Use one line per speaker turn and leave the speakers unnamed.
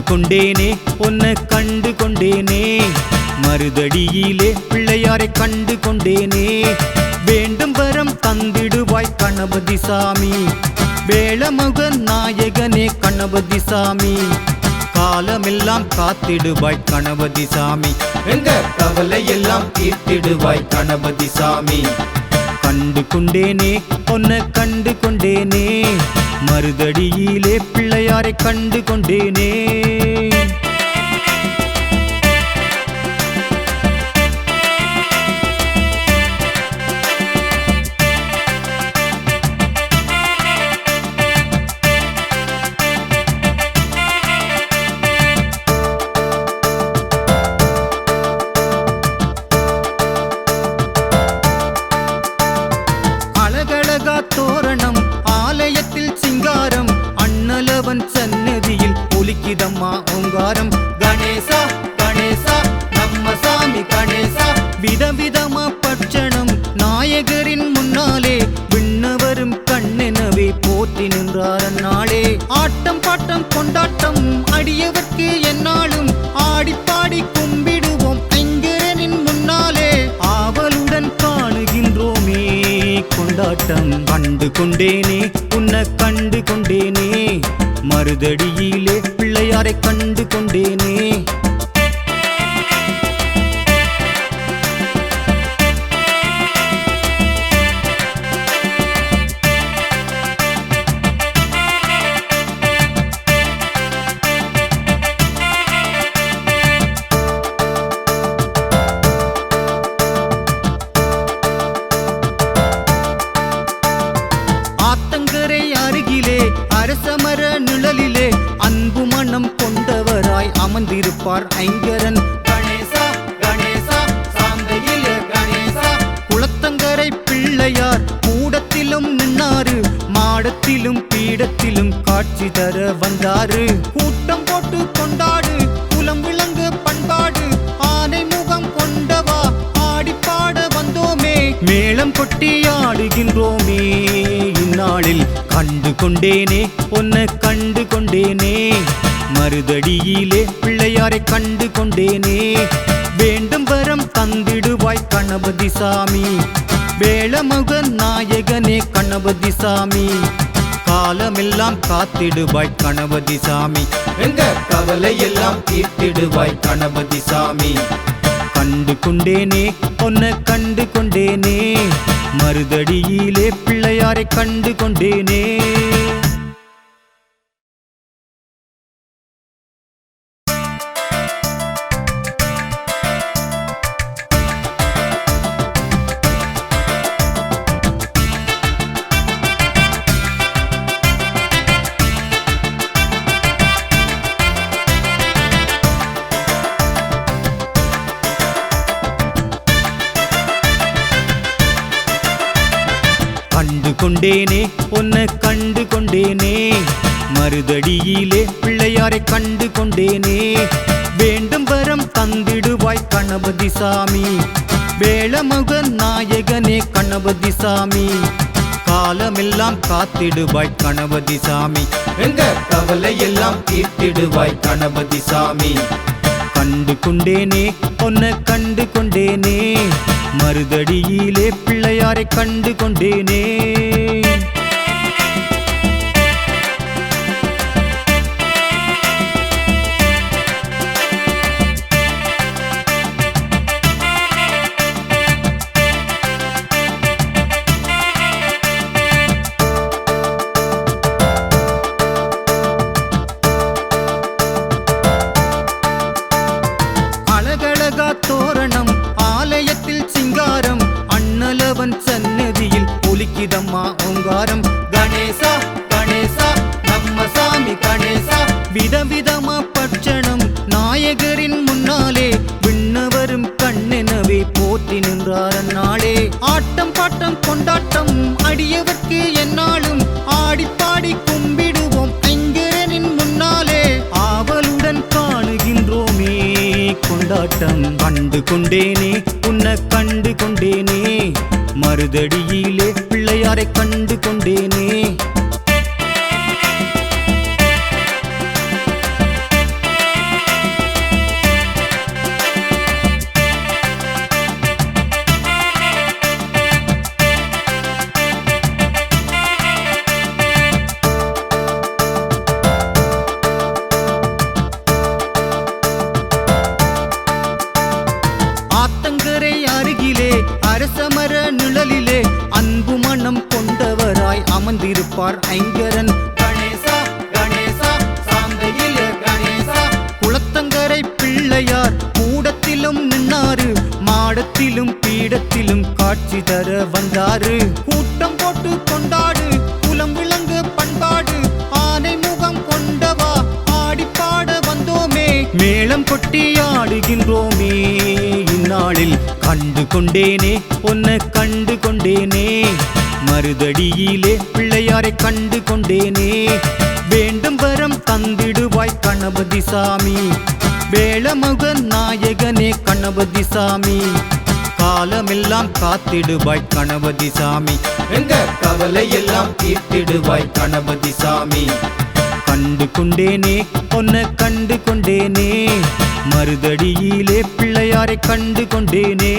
கொண்டேனே உன்னை கண்டு கொண்டேனே மருதடியிலே பிள்ளையாரை கண்டு கொண்டேனே வேண்டும் வரம் தந்திடுவாய் கணபதி சாமி வேளமுகன் நாயகனே கணபதி சாமி காலமெல்லாம் காத்திடுவாய் கணபதி சாமி எங்க கவலை எல்லாம் தீர்த்திடுவாய் கணபதி சாமி கண்டு கொண்டேனே உன்னை கண்டு கொண்டேனே மருதடியிலே பிள்ளையாரை கண்டு கொண்டேனே தோரணம் ஆலயத்தில் சிங்காரம் அண்ணலவன் சன்னதியில் ஒலிக்கிதம்மா ஓங்காரம் கணேசா கணேசா நம்ம சாமி கணேசா விதவிதமா பட்சணம் நாயகரின் முன்னாலே விண்ணவரும் கண்ணெனவே போற்றி நின்றார் அந்நாளே ஆட்டம் பாட்டம் கொண்டாட்டம் அடியவர்க்கு என்னாலும் ஆடிப்பாடி கும்பிடுவோம் ஐங்கரனின் முன்னாலே ஆவலுடன் காணுகின்றோமே கொண்டாட்டம் கண்டு கொண்டேனே உன்னை கண்டு கொண்டேனே மருதடியிலே பிள்ளையாரை கண்டு கொண்டேனே ஆத்தங்கரை அருகிலே அரசமர நிழலிலே அன்பு மனம் கொண்டவராய் அமர்ந்திருப்பார் ஐங்கரன் கணேசா கணேசா சாந்தையிலே கணேசா குளத்தங்கரை பிள்ளையார் கூடத்திலும் நின்னாரு மாடத்திலும் பீடத்திலும் காட்சி தர வந்தாரு கூட்டம் போட்டு கொண்டாடு குலம் விளங்கு பண்பாடு ஆனை முகம் கொண்டவா ஆடிப்பாட வந்தோமே மேளம் கொட்டி ஆடுகின்றோமே இந்நாளில் கண்டு கொண்டேனே உன்னை கண்டு கொண்டேனே மருதடியிலே பிள்ளையாரை கண்டு கொண்டேனே வேண்டும் வரம் தந்திடுவாய் கணபதி சாமி வேளமுகன் நாயகனே கணபதி சாமி காலமெல்லாம் காத்திடுவாய் கணபதி சாமி எங்க கவலை எல்லாம் தீர்த்திடுவாய் கணபதி சாமி கண்டு கொண்டேனே உன்னை கண்டு கொண்டேனே மருதடியிலே பிள்ளையாரை கண்டு கொண்டேனே கண்டு கொண்டேனே உன்னை கண்டு கொண்டேனே மருதடியிலே பிள்ளையாரை கண்டு கொண்டேனே வேண்டும் வரம் தந்திடுவாய் கணபதி சாமி வேளமுகன் நாயகனே கணபதி சாமி காலமெல்லாம் காத்திடுவாய் கணபதி சாமி எங்க கவலை எல்லாம் தீர்த்திடுவாய் கணபதி சாமி கண்டு கொண்டேனே உன்னை கண்டு கொண்டேனே மருதடியிலே பிள்ளையாரை கண்டு கொண்டேனே அழகழகா தோரணம் ஆலயத்தில் சிங்காரம் அண்ணலவன் சன்னதியில் ஒலிக்கிதம்மா ஓங்காரம் கணேசா கணேசா நம்ம சாமி கணேசா விதவிதமா பட்சணம் நாயகரின் முன்னாலே விண்ணவரும் கண்ணெனவே போற்றி நின்றார் அந்நாளே ஆட்டம் பாட்டம் கொண்டாட்டம் அடியவர்க்கு என்னாலும் ஆடிப்பாடி கும்பிடுவோம் ஐங்கரனின் முன்னாலே ஆவலுடன் காணுகின்றோமே கொண்டாட்டம் கண்டு கொண்டேனே உன்னை கண்டு கொண்டேனே மருதடியிலே பிள்ளையாரை கண்டு கொண்டேனே அரசமர நிழலிலே அன்பு மனம் கொண்டவராய் அமர்ந்திருப்பார் ஐங்கரன். கணேசா கணேசா சாந்தையில கணேசா. குளத்தங்கரை பிள்ளையார் கூடத்திலும் நின்னாரு, மாடத்திலும் பீடத்திலும் காட்சி தர வந்தாரு. கூட்டம் போட்டு கொண்டாடு குலம் விளங்கு பண்பாடு, ஆனை முகம் கொண்டவா ஆடிப்பாட வந்தோமே, மேளம் கொட்டி ஆடுகின்றோமே. இந்நாளில் கண்டு கொண்டேனே பொன்ன கண்டு கொண்டேனே, மருதடியிலே பிள்ளையாரை கண்டு கொண்டேனே. வேண்டும் வரம் தந்திடுவாய் கணபதி சாமி, வேளமுக நாயகனே கணபதி சாமி. காலமெல்லாம் காத்திடுவாய் கணபதி சாமி, எங்க கவலை எல்லாம் தீர்த்திடுவாய் கணபதி சாமி. கண்டு கொண்டேனே பொன்ன கண்டு கொண்டேனே, மருதடியிலே பிள்ளையாரை கண்டு கொண்டேனே.